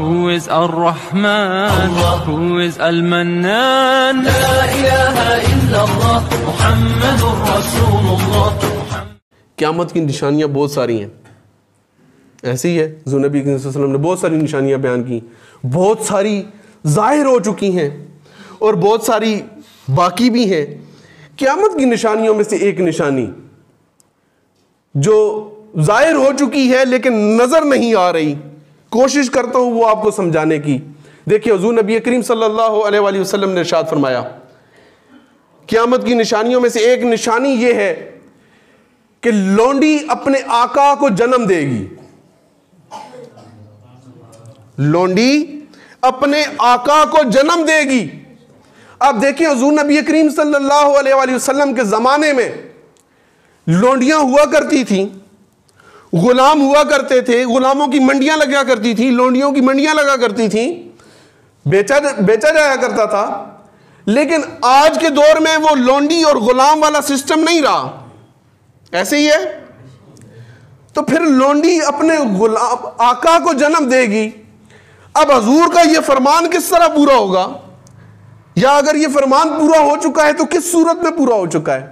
Who is Ar-Rahman? Who is Al-Mannan? La ilaha illallah Muhammadur Rasulullah. قیامت کی نشانیاں بہت ساری ہیں. ایسے ہی ہے حضور نبی صلی اللہ علیہ وسلم نے بہت ساری نشانیاں بیان کی, بہت ساری ظاہر ہو چکی ہیں اور بہت ساری باقی بھی ہیں. قیامت کی نشانیوں میں سے ایک نشانی جو ظاہر ہو چکی ہے لیکن نظر نہیں آ رہی, کوشش کرتا ہوں وہ آپ کو سمجھانے کی. دیکھیں حضور نبی کریم صلی اللہ علیہ وآلہ وسلم نے ارشاد فرمایا قیامت کی نشانیوں میں سے ایک نشانی یہ ہے کہ لونڈی اپنے آقا کو جنم دے گی. لونڈی اپنے آقا کو جنم دے گی. اب دیکھیں حضور نبی کریم صلی اللہ علیہ وآلہ وسلم کے زمانے میں لونڈیاں ہوا کرتی تھیں, غلام ہوا کرتے تھے, غلاموں کی منڈیاں لگا کرتی تھیں, لونڈیوں کی منڈیاں لگا کرتی تھیں, بیچا جایا کرتا تھا. لیکن آج کے دور میں وہ لونڈی اور غلام والا سسٹم نہیں رہا. ایسے ہی ہے. تو پھر لونڈی اپنے غلام آقا کو جنم دے گی. اب حضور کا یہ فرمان کس طرح پورا ہوگا, یا اگر یہ فرمان پورا ہو چکا ہے تو کس صورت میں پورا ہو چکا ہے؟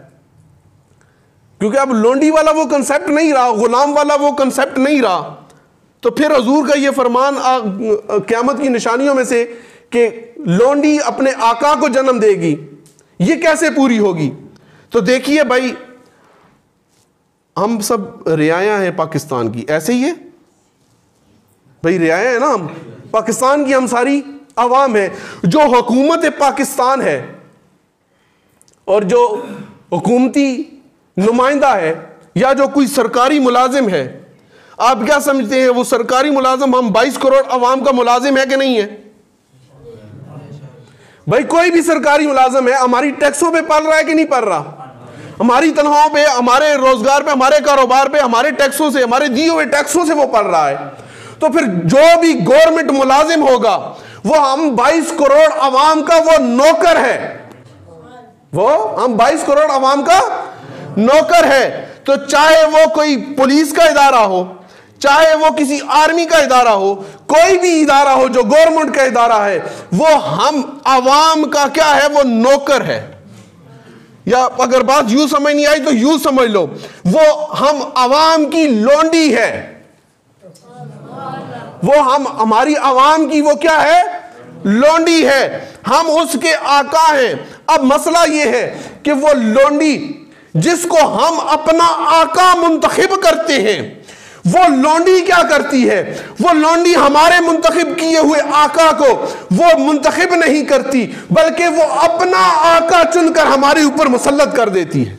کیونکہ اب لونڈی والا وہ کنسپٹ نہیں رہا, غلام والا وہ کنسپٹ نہیں رہا. تو پھر حضور کا یہ فرمان قیامت کی نشانیوں میں سے کہ لونڈی اپنے آقا کو جنم دے گی, یہ کیسے پوری ہوگی؟ تو دیکھیے بھائی, ہم سب رعایا ہیں پاکستان کی. ایسے ہی ہے بھائی, رعایا ہے نا ہم پاکستان کی, ہم ساری عوام ہیں. جو حکومت پاکستان ہے اور جو حکومتی نمائندہ ہے یا جو کوئی سرکاری ملازم ہے, آپ کیا سمجھتے ہیں وہ سرکاری ملازم ہم 22 کروڑ عوام کا ملازم ہے کہ نہیں ہے؟ بھائی کوئی بھی سرکاری ملازم ہے ہماری ٹیکسوں پہ پال رہا ہے کہ نہیں پال رہا؟ ہماری تنخواہوں پہ, ہمارے روزگار پہ, ہمارے کاروبار پہ, ہمارے ٹیکسوں سے, ہمارے دیے ہوئے ٹیکسوں سے وہ پال رہا ہے. تو پھر جو بھی گورنمنٹ ملازم ہوگا وہ ہم 22 کروڑ عوام کا وہ نوکر ہے. وہ ہم 22 کروڑ عوام کا نوکر ہے. تو چاہے وہ کوئی پولیس کا ادارہ ہو, چاہے وہ کسی آرمی کا ادارہ ہو, کوئی بھی ادارہ ہو جو گورنمنٹ کا ادارہ ہے, وہ ہم عوام کا کیا ہے, وہ نوکر ہے. یا اگر بات یوں سمجھ نہیں آئی تو یوں سمجھ لو, وہ ہم عوام کی لونڈی ہے. وہ ہماری عوام کی وہ کیا ہے, لونڈی ہے. ہم اس کے آقا ہیں. اب مسئلہ یہ ہے کہ وہ لونڈی جس کو ہم اپنا آقا منتخب کرتے ہیں, وہ لونڈی کیا کرتی ہے؟ وہ لونڈی ہمارے منتخب کیے ہوئے آقا کو وہ منتخب نہیں کرتی, بلکہ وہ اپنا آقا چن کر ہمارے اوپر مسلط کر دیتی ہے.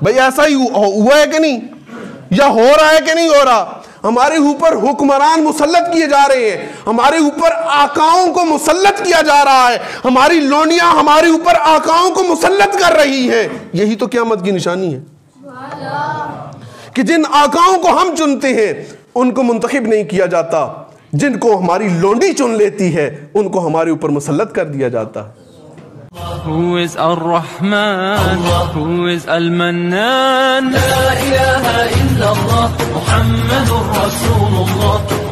بھئی ایسا ہی ہوا ہے کہ نہیں, یا ہو رہا ہے کہ نہیں ہو رہا؟ ہمارے اوپر حکمران مسلط کیے جا رہے ہیں, ہمارے اوپر آقاؤں کو مسلط کیا جا رہا ہے, ہماری لونڈیاں ہمارے اوپر آقاؤں کو مسلط کر رہی ہیں. یہی تو قیامت کی نشانی ہے کہ جن آقاؤں کو ہم چنتے ہیں ان کو منتخب نہیں کیا جاتا, جن کو ہماری لونڈی چن لیتی ہے ان کو ہمارے اوپر مسلط کر دیا جاتا ہے. Who is Ar-Rahman? Who is Al-Mannan? La ilaha illallah Muhammadur Rasulullah.